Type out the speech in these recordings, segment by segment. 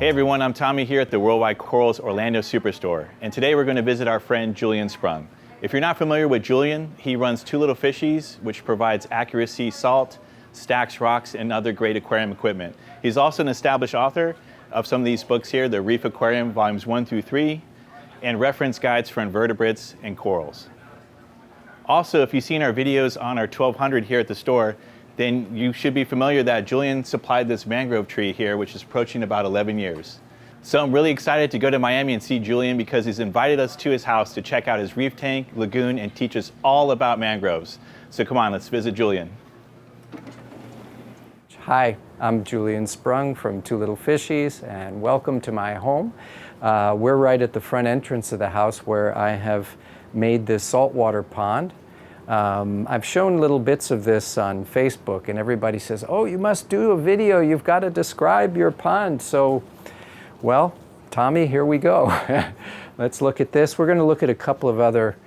Hey everyone, I'm Tommy here at the Worldwide Corals Orlando Superstore, and today we're going to visit our friend Julian Sprung. If you're not familiar with Julian, he runs Two Little Fishies, which provides accuracy salt, stacks rocks, and other great aquarium equipment. He's also an established author of some of these books here, the Reef Aquarium Volumes 1 through 3, and reference guides for invertebrates and corals. Also, if you've seen our videos on our 1200 here at the store, then you should be familiar that Julian supplied this mangrove tree here, which is approaching about 11 years. So I'm really excited to go to Miami and see Julian because he's invited us to his house to check out his reef tank, lagoon, and teach us all about mangroves. So come on, let's visit Julian. Hi, I'm Julian Sprung from Two Little Fishies, and welcome to my home. We're right at the front entrance of the house where I have made this saltwater pond. I've shown little bits of this on Facebook, and everybody says, oh, you must do a video, you've got to describe your pond. So, well, Tommy, here we go. Let's look at this. We're going to look at a couple of other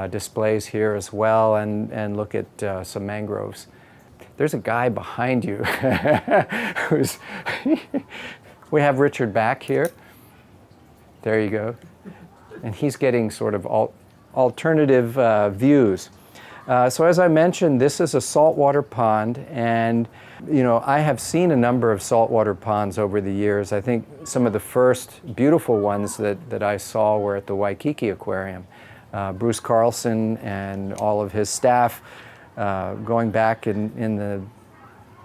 displays here as well, and look at some mangroves. There's a guy behind you who's we have Richard back here. There you go. And he's getting sort of alternative views. So as I mentioned, this is a saltwater pond, and you know, I have seen a number of saltwater ponds over the years. I think some of the first beautiful ones that I saw were at the Waikiki Aquarium. Bruce Carlson and all of his staff, going back in the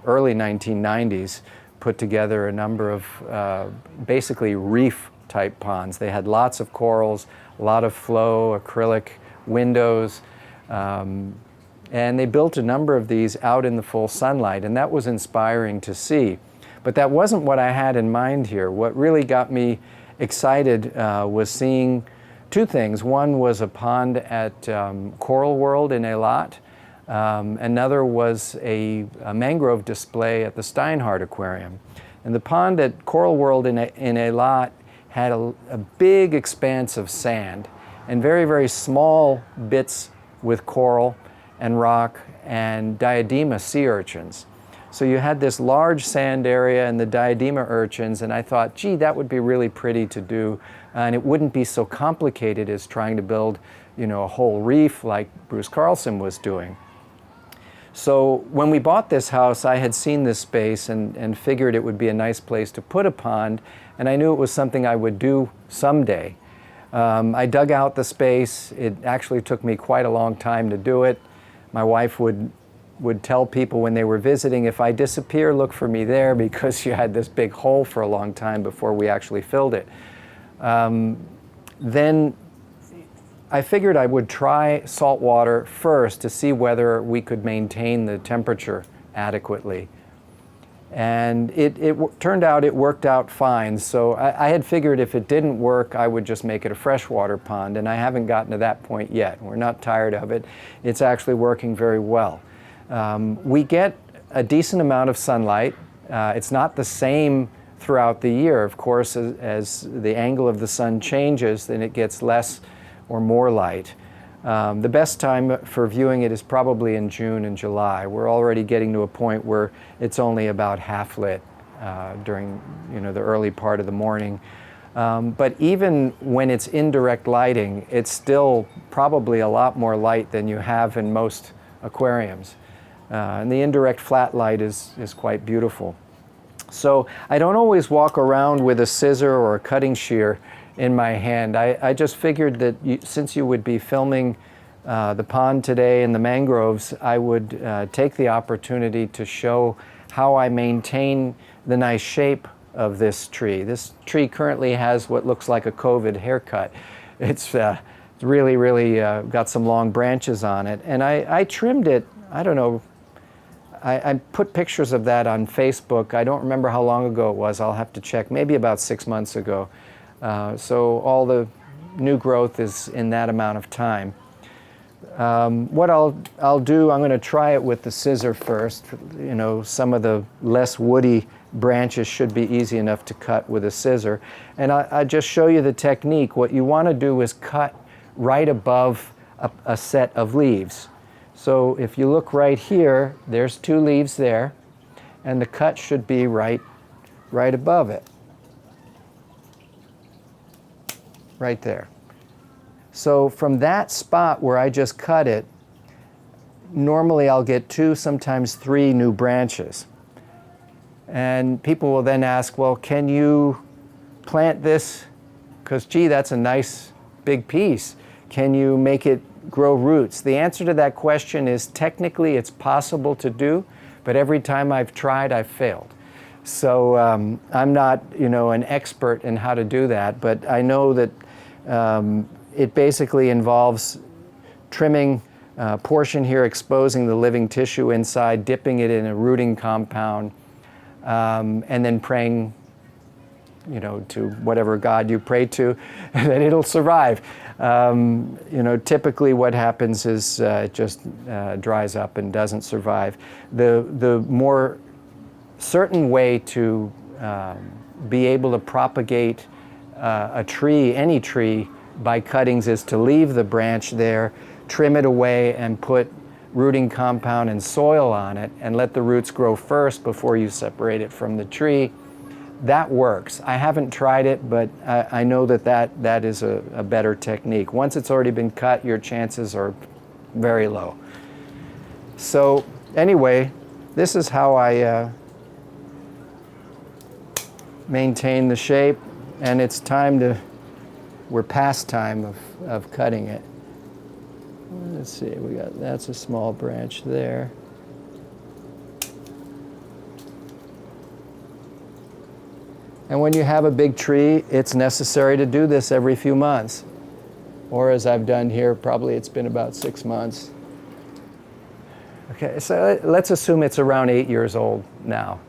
early 1990s, put together a number of basically reef type ponds. They had lots of corals, a lot of flow, acrylic windows, and they built a number of these out in the full sunlight, and that was inspiring to see. But that wasn't what I had in mind here. What really got me excited was seeing two things. One was a pond at Coral World in Eilat. Another was a mangrove display at the Steinhardt Aquarium. And the pond at Coral World in Eilat had a big expanse of sand and very, very small bits with coral and rock and diadema sea urchins. So you had this large sand area and the diadema urchins, and I thought, gee, that would be really pretty to do, and it wouldn't be so complicated as trying to build, you know, a whole reef like Bruce Carlson was doing. So when we bought this house, I had seen this space and figured it would be a nice place to put a pond, and I knew it was something I would do someday. I dug out the space. It actually took me quite a long time to do it. My wife would tell people when they were visiting, if I disappear, look for me there, because she had this big hole for a long time before we actually filled it. Then I figured I would try salt water first to see whether we could maintain the temperature adequately. And it turned out it worked out fine. So I had figured if it didn't work, I would just make it a freshwater pond, and I haven't gotten to that point yet. We're not tired of it. It's actually working very well. We get a decent amount of sunlight. It's not the same throughout the year. Of course, as the angle of the sun changes, then it gets less or more light. The best time for viewing it is probably in June and July. We're already getting to a point where it's only about half lit during, you know, the early part of the morning. But even when it's indirect lighting, it's still probably a lot more light than you have in most aquariums. And the indirect flat light is quite beautiful. So I don't always walk around with a scissor or a cutting shear in my hand. I just figured that since you would be filming the pond today and the mangroves, I would take the opportunity to show how I maintain the nice shape of this tree. This tree currently has what looks like a COVID haircut. It's really, really got some long branches on it. And I trimmed it, I don't know, I put pictures of that on Facebook. I don't remember how long ago it was. I'll have to check, maybe about 6 months ago. So all the new growth is in that amount of time. What I'll do, I'm going to try it with the scissor first. You know, some of the less woody branches should be easy enough to cut with a scissor. And I just show you the technique. What you want to do is cut right above a set of leaves. So if you look right here, there's 2 leaves there, and the cut should be right above it. right there. So from that spot where I just cut it, normally I'll get 2, sometimes 3 new branches. And people will then ask, well, can you plant this? Because, gee, that's a nice big piece. Can you make it grow roots? The answer to that question is technically it's possible to do, but every time I've tried, I've failed. So I'm not, an expert in how to do that, but I know that it basically involves trimming a portion here, exposing the living tissue inside, dipping it in a rooting compound, and then praying, to whatever God you pray to, that it'll survive. Typically what happens is it just dries up and doesn't survive. The more certain way to be able to propagate a tree, any tree, by cuttings is to leave the branch there, trim it away, and put rooting compound and soil on it, and let the roots grow first before you separate it from the tree. That works. I haven't tried it, but I know that is a better technique. Once it's already been cut, your chances are very low. So anyway, this is how I maintain the shape, and it's time to, we're past time of cutting it. Let's see, that's a small branch there. And when you have a big tree, it's necessary to do this every few months. Or as I've done here, probably it's been about 6 months. Okay, so let's assume it's around 8 years old now.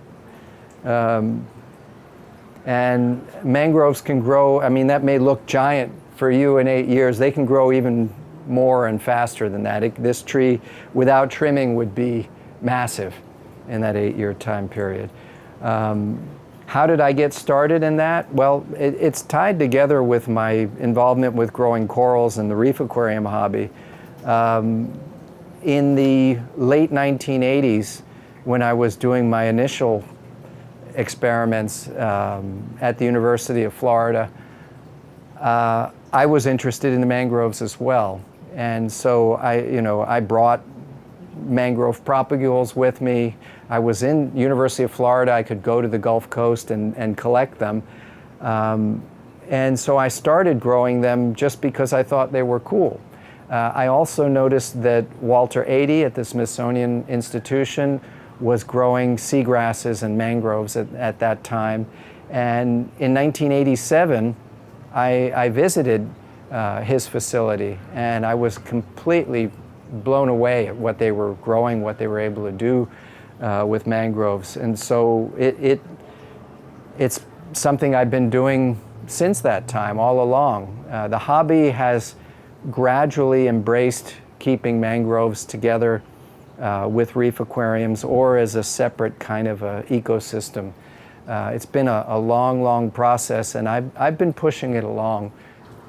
And mangroves can grow, that may look giant for you in 8 years. They can grow even more and faster than that. This tree, without trimming, would be massive in that 8-year time period. How did I get started in that? Well, it's tied together with my involvement with growing corals and the reef aquarium hobby. In the late 1980s, when I was doing my initial experiments at the University of Florida, I was interested in the mangroves as well. And so I brought mangrove propagules with me. I was in University of Florida. I could go to the Gulf Coast and collect them. And so I started growing them just because I thought they were cool. I also noticed that Walter Adey at the Smithsonian Institution was growing seagrasses and mangroves at that time. And in 1987, I visited his facility, and I was completely blown away at what they were growing, what they were able to do with mangroves. And so it's something I've been doing since that time, all along. The hobby has gradually embraced keeping mangroves together with reef aquariums or as a separate kind of a ecosystem. It's been a long, long process, and I've been pushing it along.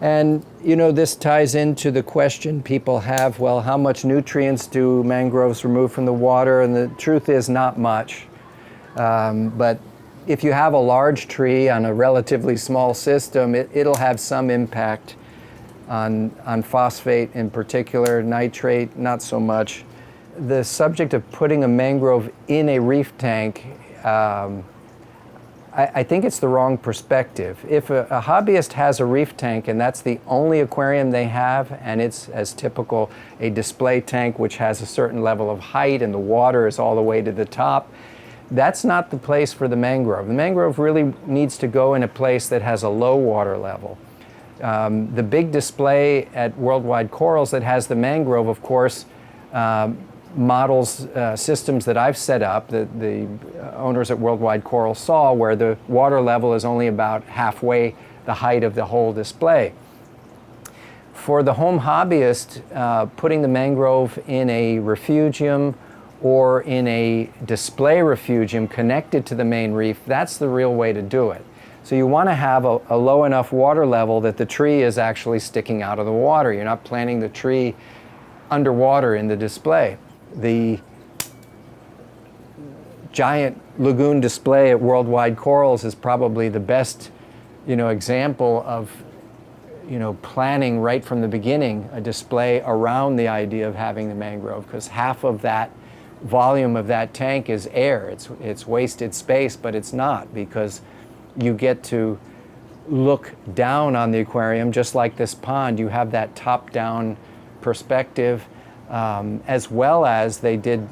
And this ties into the question people have, well, how much nutrients do mangroves remove from the water? And the truth is not much. But if you have a large tree on a relatively small system, it'll have some impact on phosphate in particular, nitrate, not so much. The subject of putting a mangrove in a reef tank, I think it's the wrong perspective. If a hobbyist has a reef tank and that's the only aquarium they have, and it's as typical a display tank which has a certain level of height and the water is all the way to the top, that's not the place for the mangrove. The mangrove really needs to go in a place that has a low water level. The big display at Worldwide Corals that has the mangrove, of course, models systems that I've set up that the owners at Worldwide Coral saw, where the water level is only about halfway the height of the whole display. For the home hobbyist, putting the mangrove in a refugium or in a display refugium connected to the main reef, that's the real way to do it. So you want to have a low enough water level that the tree is actually sticking out of the water. You're not planting the tree underwater in the display. The giant lagoon display at Worldwide Corals is probably the best, example of, planning right from the beginning a display around the idea of having the mangrove, because half of that volume of that tank is air. It's wasted space, but it's not, because you get to look down on the aquarium just like this pond. You have that top-down perspective, as well as they did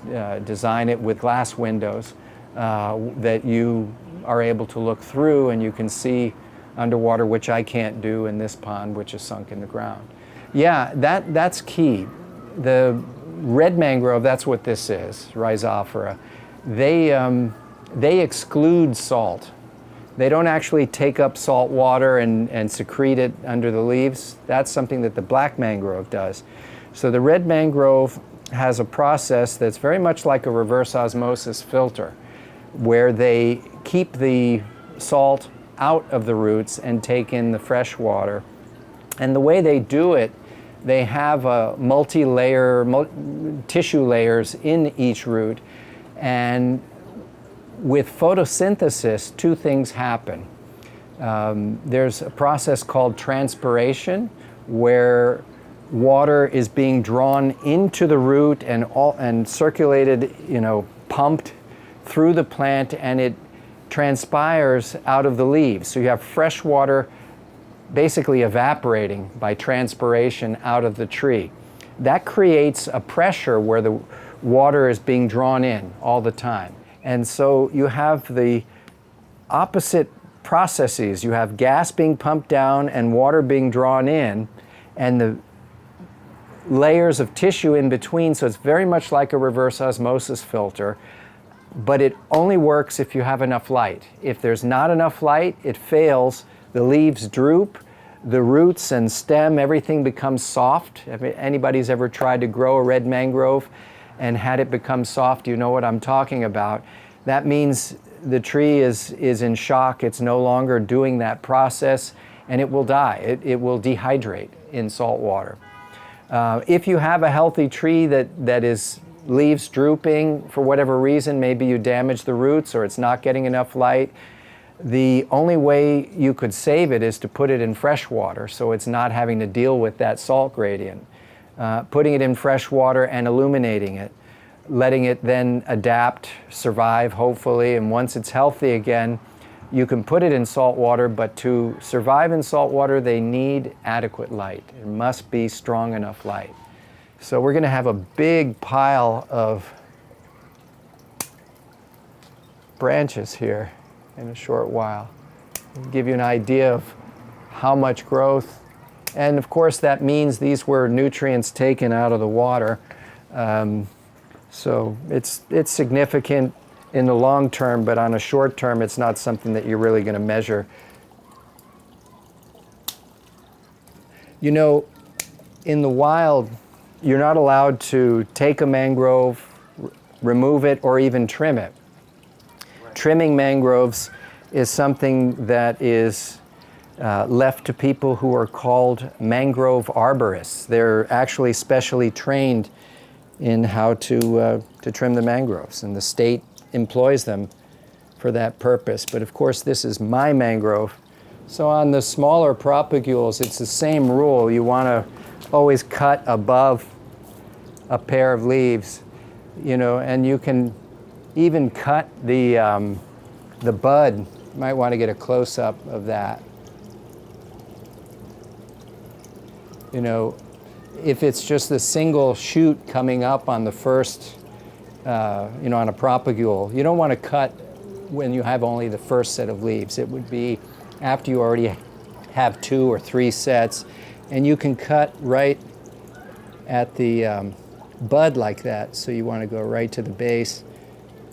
design it with glass windows that you are able to look through, and you can see underwater, which I can't do in this pond, which is sunk in the ground. Yeah, that's key. The red mangrove, that's what this is, Rhizophora. They exclude salt. They don't actually take up salt water and secrete it under the leaves. That's something that the black mangrove does. So the red mangrove has a process that's very much like a reverse osmosis filter, where they keep the salt out of the roots and take in the fresh water. And the way they do it, they have a multi-layer, tissue layers in each root, and with photosynthesis, two things happen. There's a process called transpiration, where water is being drawn into the root and circulated, pumped through the plant, and it transpires out of the leaves. So you have fresh water basically evaporating by transpiration out of the tree. That creates a pressure where the water is being drawn in all the time. And so you have the opposite processes. You have gas being pumped down and water being drawn in, and the layers of tissue in between. So it's very much like a reverse osmosis filter, but it only works if you have enough light. If there's not enough light, it fails. The leaves droop, the roots and stem, everything becomes soft. If anybody's ever tried to grow a red mangrove and had it become soft, you know what I'm talking about. That means the tree is in shock. It's no longer doing that process, and it will die. It will dehydrate in salt water. If you have a healthy tree that is leaves drooping for whatever reason, maybe you damage the roots or it's not getting enough light, the only way you could save it is to put it in fresh water, so it's not having to deal with that salt gradient. Putting it in fresh water and illuminating it, letting it then adapt, survive hopefully, and once it's healthy again, you can put it in salt water, but to survive in salt water, they need adequate light. It must be strong enough light. So we're going to have a big pile of branches here in a short while. I'll give you an idea of how much growth. And of course, that means these were nutrients taken out of the water. So it's significant in the long term, but on a short term, it's not something that you're really going to measure. In the wild, you're not allowed to take a mangrove, remove it, or even trim it. Right. Trimming mangroves is something that is left to people who are called mangrove arborists. They're actually specially trained in how to trim the mangroves, and the state employs them for that purpose. But of course, this is my mangrove. So on the smaller propagules, it's the same rule. You want to always cut above a pair of leaves, and you can even cut the bud. You might want to get a close-up of that. If it's just a single shoot coming up on the first, on a propagule, you don't want to cut when you have only the first set of leaves. It would be after you already have 2 or 3 sets, and you can cut right at the bud like that. So you want to go right to the base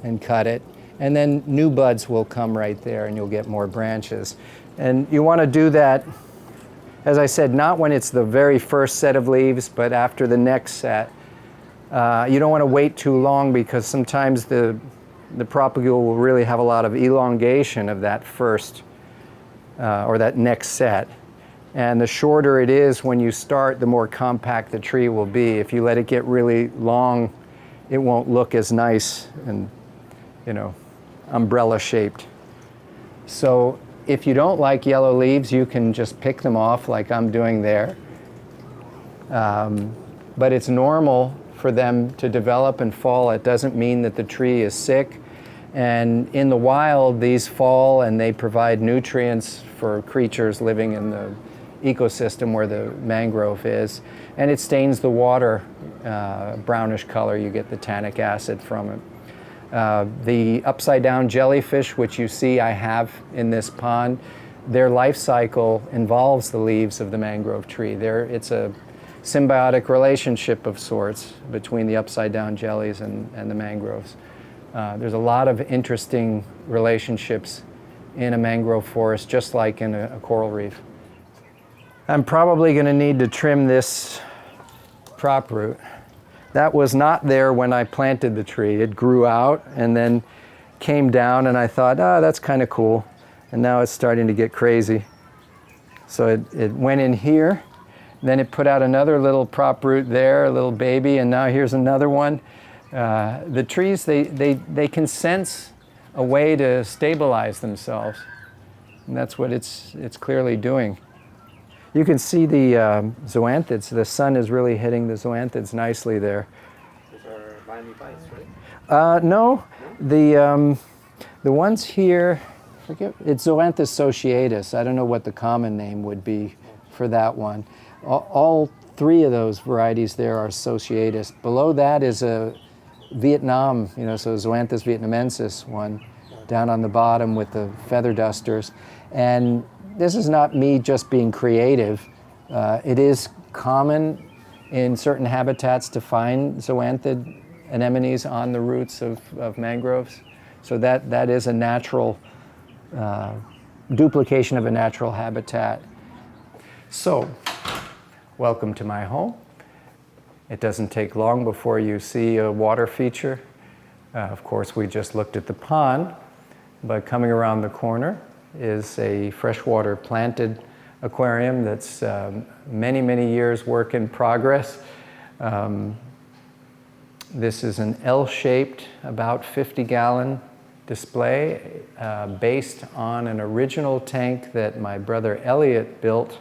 and cut it, and then new buds will come right there, and you'll get more branches. And you want to do that, as I said, not when it's the very first set of leaves, but after the next set. You don't want to wait too long, because sometimes the propagule will really have a lot of elongation of that first or that next set. And the shorter it is when you start, the more compact the tree will be. If you let it get really long, it won't look as nice and, umbrella shaped. So if you don't like yellow leaves, you can just pick them off like I'm doing there. But it's normal for them to develop and fall. It doesn't mean that the tree is sick. And in the wild, these fall and they provide nutrients for creatures living in the ecosystem where the mangrove is. And it stains the water brownish color. You get the tannic acid from it. The upside down jellyfish, which you see I have in this pond, their life cycle involves the leaves of the mangrove tree. It's a symbiotic relationship of sorts between the upside down jellies and the mangroves. There's a lot of interesting relationships in a mangrove forest, just like in a coral reef. I'm probably going to need to trim this prop root. That was not there when I planted the tree. It grew out and then came down, and I thought, that's kind of cool. And now it's starting to get crazy. So it went in here, then it put out another little prop root there, a little baby, and now here's another one. The trees, they can sense a way to stabilize themselves, and that's what it's clearly doing. You can see the zoanthids. The sun is really hitting the zoanthids nicely there. Those are Miami Vice, right? No, the ones here, it's Zoanthus sociatus. I don't know what the common name would be for that one. All three of those varieties there are sociatus. Below that is a Vietnam, so Zoanthus vietnamensis one down on the bottom with the feather dusters. And this is not me just being creative. It is common in certain habitats to find zoanthid anemones on the roots of mangroves. So that is a natural duplication of a natural habitat. So, welcome to my home. It doesn't take long before you see a water feature. Of course, we just looked at the pond, but coming around the corner is a freshwater planted aquarium that's many, many years work in progress. This is an L-shaped, about 50-gallon display based on an original tank that my brother Elliot built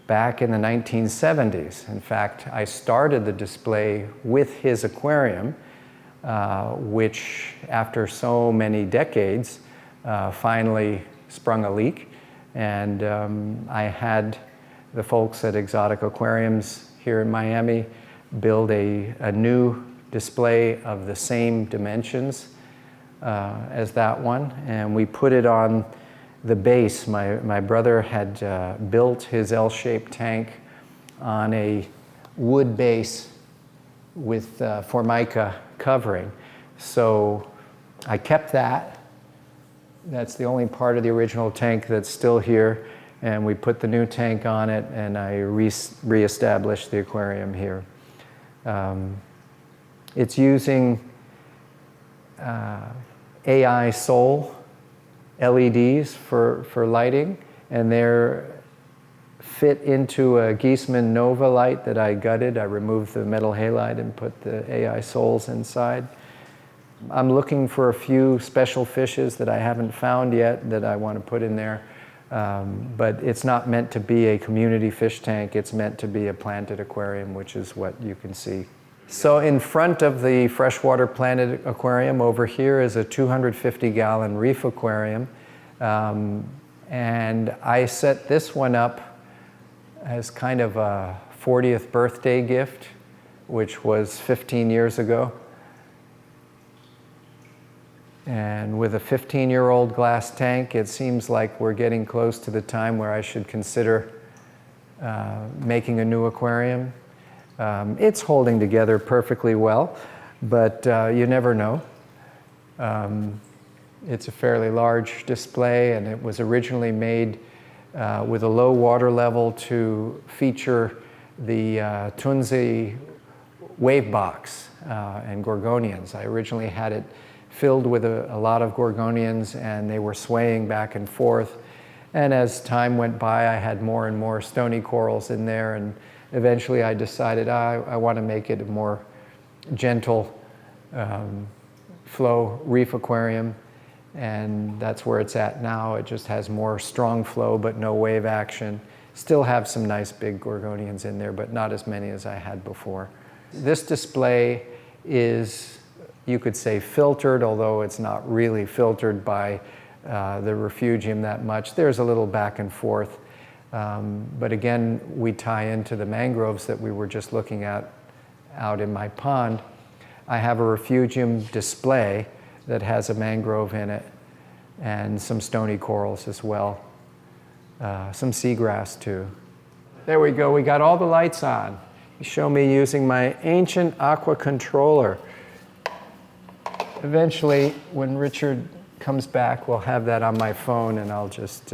back in the 1970s. In fact, I started the display with his aquarium, which after so many decades finally sprung a leak. And I had the folks at Exotic Aquariums here in Miami build a new display of the same dimensions as that one, and we put it on the base. My brother had built his L-shaped tank on a wood base with Formica covering. So I kept that. That's the only part of the original tank that's still here, and we put the new tank on it, and I reestablished the aquarium here. It's using AI Sol LEDs for lighting, and they're fit into a Geisman Nova light that I gutted. I removed the metal halide and put the AI Sols inside. I'm looking for a few special fishes that I haven't found yet that I want to put in there, but it's not meant to be a community fish tank. It's meant to be a planted aquarium, which is what you can see. So in front of the freshwater planted aquarium over here is a 250-gallon reef aquarium, and I set this one up as kind of a 40th birthday gift, which was 15 years ago. And with a 15-year-old glass tank, it seems like we're getting close to the time where I should consider making a new aquarium. It's holding together perfectly well, but you never know. It's a fairly large display, and it was originally made with a low water level to feature the Tunzi wave box and gorgonians. I originally had it filled with a lot of gorgonians, and they were swaying back and forth. And as time went by, I had more and more stony corals in there, and eventually I decided I want to make it a more gentle flow reef aquarium. and that's where it's at now. It just has more strong flow but no wave action. Still have some nice big gorgonians in there, but not as many as I had before. This display is, you could say, filtered, although it's not really filtered by the refugium that much. There's a little back and forth. But again, we tie into the mangroves that we were just looking at out in my pond. I have a refugium display that has a mangrove in it and some stony corals as well. Some seagrass too. There we go, we got all the lights on. You show me using my ancient aqua controller. Eventually, when Richard comes back, we'll have that on my phone and I'll just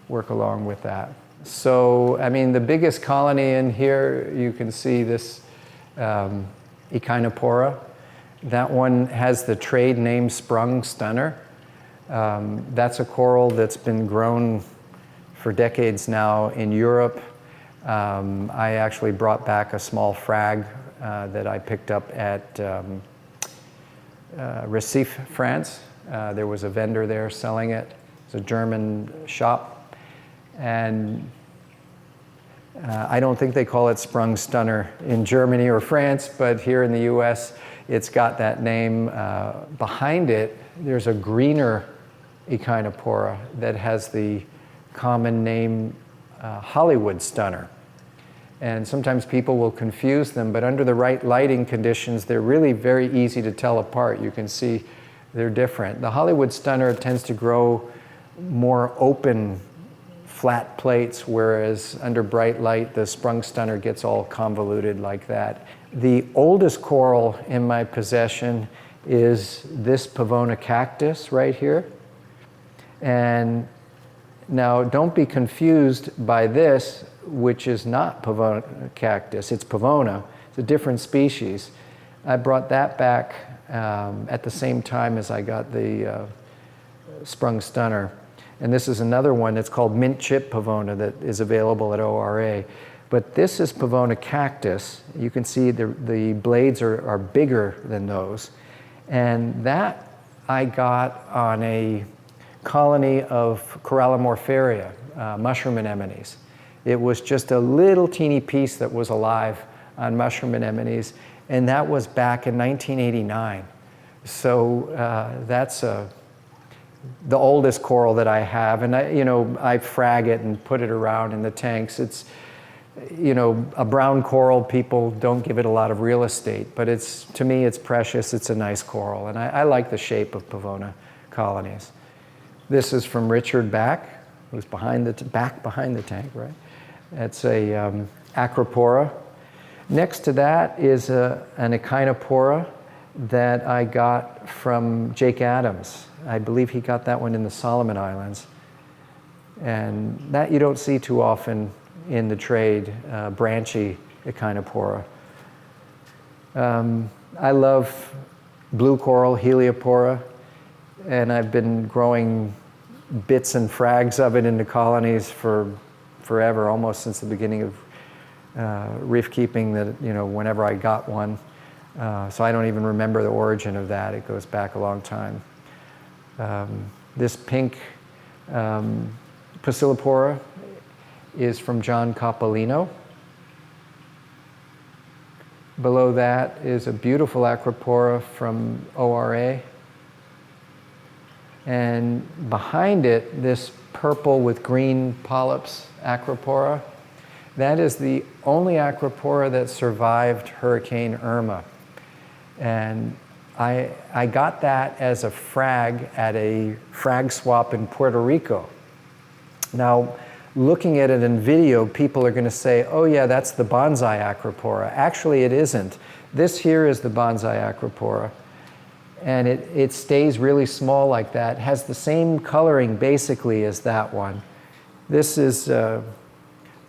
work along with that. So, I mean, the biggest colony in here, you can see this Echinopora. That one has the trade name Sprung Stunner. That's a coral that's been grown for decades now in Europe. I actually brought back a small frag that I picked up at Reef, France. There was a vendor there selling it. It's a German shop. And I don't think they call it Sprung Stunner in Germany or France, but here in the US, it's got that name. Behind it, there's a greener Echinopora that has the common name Hollywood Stunner. And sometimes people will confuse them, but under the right lighting conditions, they're really very easy to tell apart. You can see they're different. The Hollywood Stunner tends to grow more open, flat plates, whereas under bright light, the Sprung Stunner gets all convoluted like that. The oldest coral in my possession is this Pavona cactus right here. And now don't be confused by this, which is not Pavona cactus, it's Pavona. It's a different species. I brought that back at the same time as I got the Sprung Stunner. And this is another one that's called mint chip Pavona that is available at ORA. But this is Pavona cactus. You can see the blades are bigger than those. And that I got on a colony of Corallimorpharia, mushroom anemones. It was just a little teeny piece that was alive on mushroom anemones, and that was back in 1989. So that's the oldest coral that I have, and I frag it and put it around in the tanks. It's, a brown coral, people don't give it a lot of real estate, but to me it's precious, it's a nice coral, and I like the shape of Pavona colonies. This is from Richard back, who's behind the tank, right? That's a Acropora. Next to that is an Echinopora that I got from Jake Adams. I believe he got that one in the Solomon Islands. And that you don't see too often in the trade, branchy Echinopora. I love blue coral, Heliopora, and I've been growing bits and frags of it into colonies for forever, almost since the beginning of reef keeping, that, whenever I got one. So I don't even remember the origin of that. It goes back a long time. This pink Pasillipora is from John Coppolino. Below that is a beautiful Acropora from ORA. And behind it, this purple with green polyps Acropora. That is the only Acropora that survived Hurricane Irma. And I got that as a frag at a frag swap in Puerto Rico. Now, looking at it in video, people are going to say, oh yeah, that's the bonsai Acropora. Actually, it isn't. This here is the bonsai Acropora. And it stays really small like that. It has the same coloring basically as that one. This is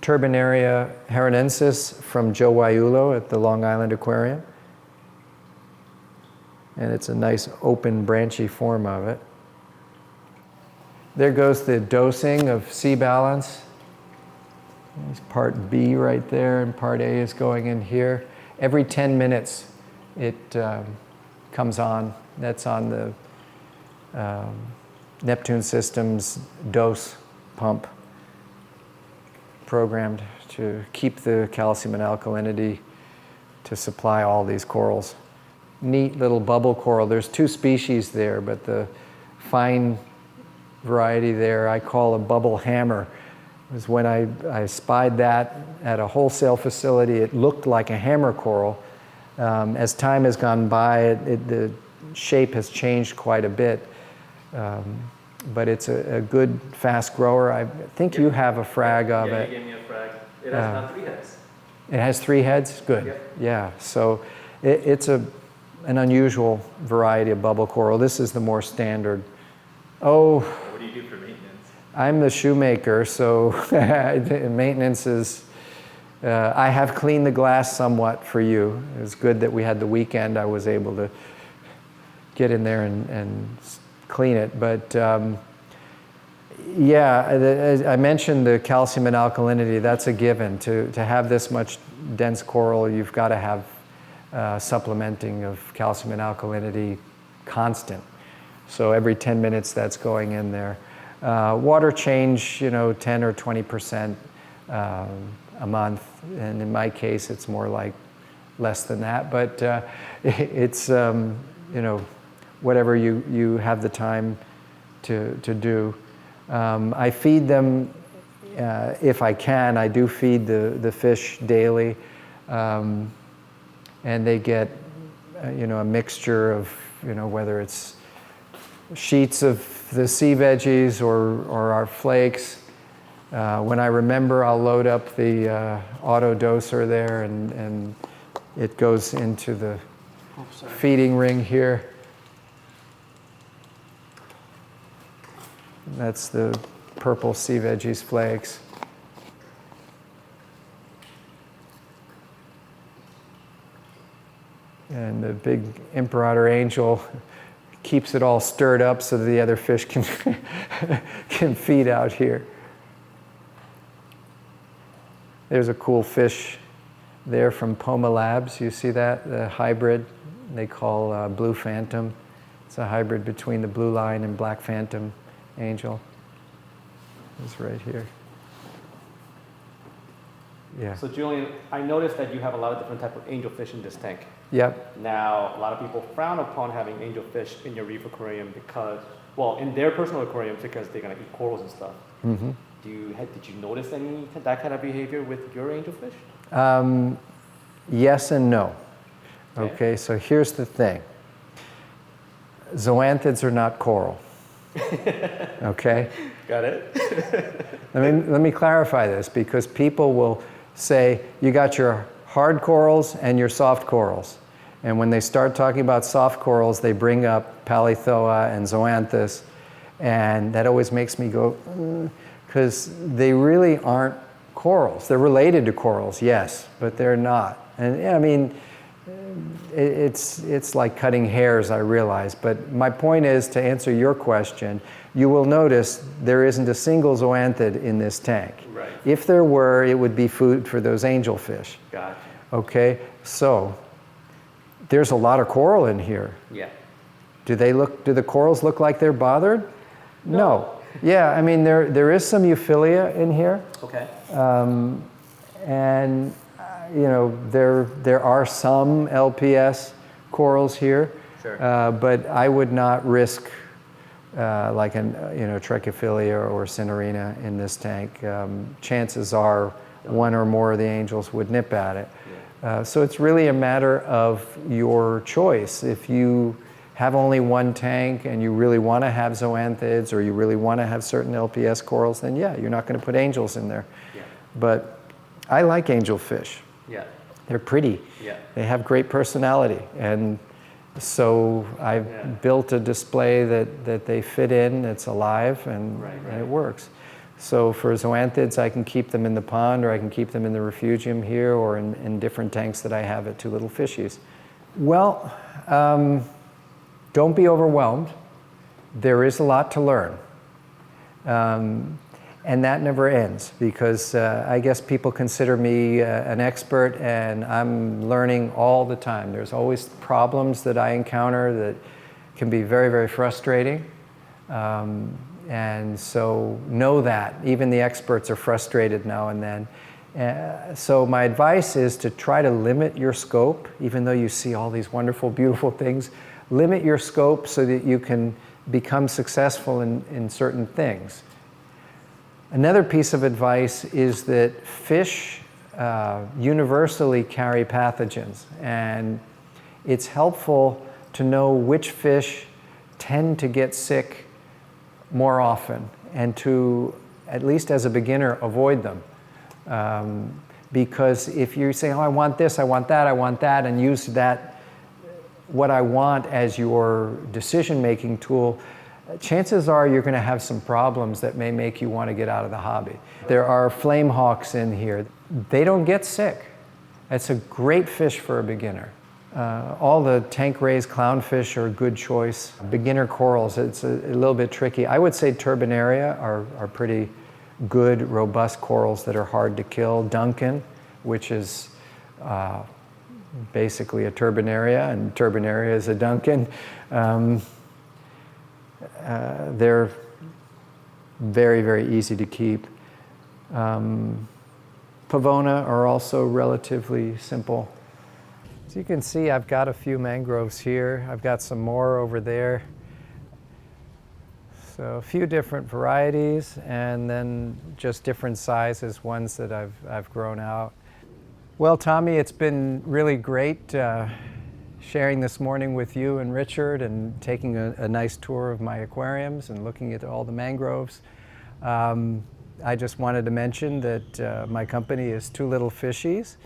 Turbinaria heronensis from Joe Waiulo at the Long Island Aquarium. And it's a nice open branchy form of it. There goes the dosing of Sea Balance. There's part B right there, and part A is going in here. Every 10 minutes it comes on. That's on the Neptune Systems dose pump programmed to keep the calcium and alkalinity to supply all these corals. Neat little bubble coral. There's 2 species there, but the fine variety there I call a bubble hammer. It was when I spied that at a wholesale facility. It looked like a hammer coral. As time has gone by, the shape has changed quite a bit. But it's a good, fast grower. I think you have a frag of it. Yeah, you gave me a frag. It has now 3 heads. It has 3 heads? Good. Yep. Yeah, so it's an unusual variety of bubble coral. This is the more standard. Oh, What do you do for maintenance? I'm the shoemaker, so maintenance is, I have cleaned the glass somewhat for you. It was good that we had the weekend. I was able to get in there and clean it. But yeah, as I mentioned the calcium and alkalinity, that's a given. To have this much dense coral, you've got to have supplementing of calcium and alkalinity constant. So every 10 minutes that's going in there. Water change, 10 or 20% a month. And in my case, it's more like less than that. But it's, whatever you have the time to do. I feed them, if I can. I do feed the fish daily. And they get, a mixture of, whether it's sheets of the sea veggies or our flakes. When I remember, I'll load up the auto doser there and it goes into the feeding ring here. That's the purple sea veggies flakes. And the big imperator angel keeps it all stirred up so that the other fish can feed out here. There's a cool fish there from Poma Labs. You see that? The hybrid they call Blue Phantom. It's a hybrid between the blue line and black phantom angel. It's right here. Yeah. So Julian, I noticed that you have a lot of different type of angelfish in this tank. Yep. Now, a lot of people frown upon having angelfish in your reef aquarium because, well, in their personal aquariums because they're gonna eat corals and stuff. Mm-hmm. Did you notice that kind of behavior with your angelfish? Yes and no. Okay. Okay, so here's the thing. Zoanthids are not coral. Okay? Got it? Let me clarify this because people will say, you got your hard corals and your soft corals. And when they start talking about soft corals, they bring up Palithoa and Zoanthus. And that always makes me go, because they really aren't corals. They're related to corals, yes, but they're not. And I mean, it's like cutting hairs, I realize. But my point is, to answer your question, you will notice there isn't a single zoanthid in this tank. Right. If there were, it would be food for those angelfish. Gotcha. Okay, so there's a lot of coral in here. Yeah. Do the corals look like they're bothered? No. Yeah, I mean, there is some euphilia in here. Okay. And there are some LPS corals here. Sure. But I would not risk like an Trichophilia or Cinerina in this tank. Chances are one or more of the angels would nip at it. Yeah. So it's really a matter of your choice. If you have only one tank and you really want to have zoanthids or you really want to have certain LPS corals, then yeah, you're not going to put angels in there. Yeah. But I like angelfish. Yeah. They're pretty. Yeah. They have great personality. And so I've built a display that they fit in, it's alive, and it works. So for zoanthids, I can keep them in the pond, or I can keep them in the refugium here, or in different tanks that I have at Two Little Fishies. Well, don't be overwhelmed. There is a lot to learn. And that never ends, because I guess people consider me an expert, and I'm learning all the time. There's always problems that I encounter that can be very, very frustrating. And so know that. Even the experts are frustrated now and then. So my advice is to try to limit your scope, even though you see all these wonderful, beautiful things. Limit your scope so that you can become successful in certain things. Another piece of advice is that fish universally carry pathogens, and it's helpful to know which fish tend to get sick more often, and to, at least as a beginner, avoid them. Because if you say, oh, I want this, I want that, and use that, what I want, as your decision-making tool, chances are you're going to have some problems that may make you want to get out of the hobby. There are flame hawks in here. They don't get sick. It's a great fish for a beginner. All the tank-raised clownfish are a good choice. Beginner corals, it's a little bit tricky. I would say Turbinaria are pretty good, robust corals that are hard to kill. Duncan, which is basically a Turbinaria, and Turbinaria is a Duncan. They're very, very easy to keep. Pavona are also relatively simple. So you can see I've got a few mangroves here. I've got some more over there. So a few different varieties, and then just different sizes, ones that I've grown out. Well, Tommy, it's been really great sharing this morning with you and Richard, and taking a nice tour of my aquariums and looking at all the mangroves. I just wanted to mention that my company is Two Little Fishies.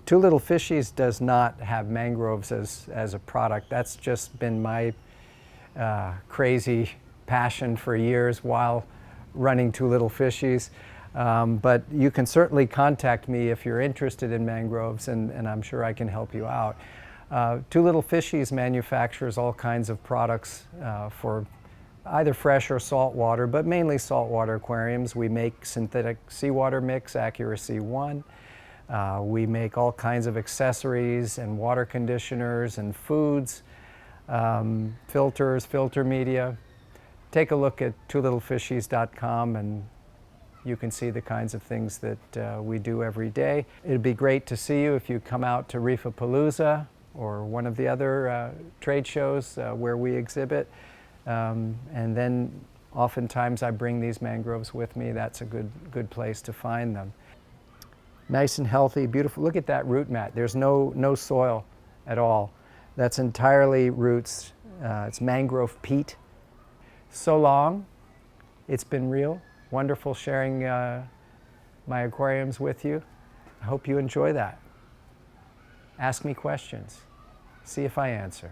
Two Little Fishies does not have mangroves as a product. That's just been my crazy passion for years while running Two Little Fishies. But you can certainly contact me if you're interested in mangroves, and I'm sure I can help you out. Two Little Fishies manufactures all kinds of products for either fresh or saltwater, but mainly saltwater aquariums. We make synthetic seawater mix, Accuracy 1. We make all kinds of accessories and water conditioners and foods, filters, filter media. Take a look at twolittlefishies.com and you can see the kinds of things that we do every day. It'd be great to see you if you come out to Reefapalooza or one of the other trade shows where we exhibit. And then oftentimes I bring these mangroves with me. That's a good place to find them. Nice and healthy, beautiful. Look at that root mat. There's no soil at all. That's entirely roots. It's mangrove peat. So long. It's been real. Wonderful sharing my aquariums with you. I hope you enjoy that. Ask me questions. See if I answer.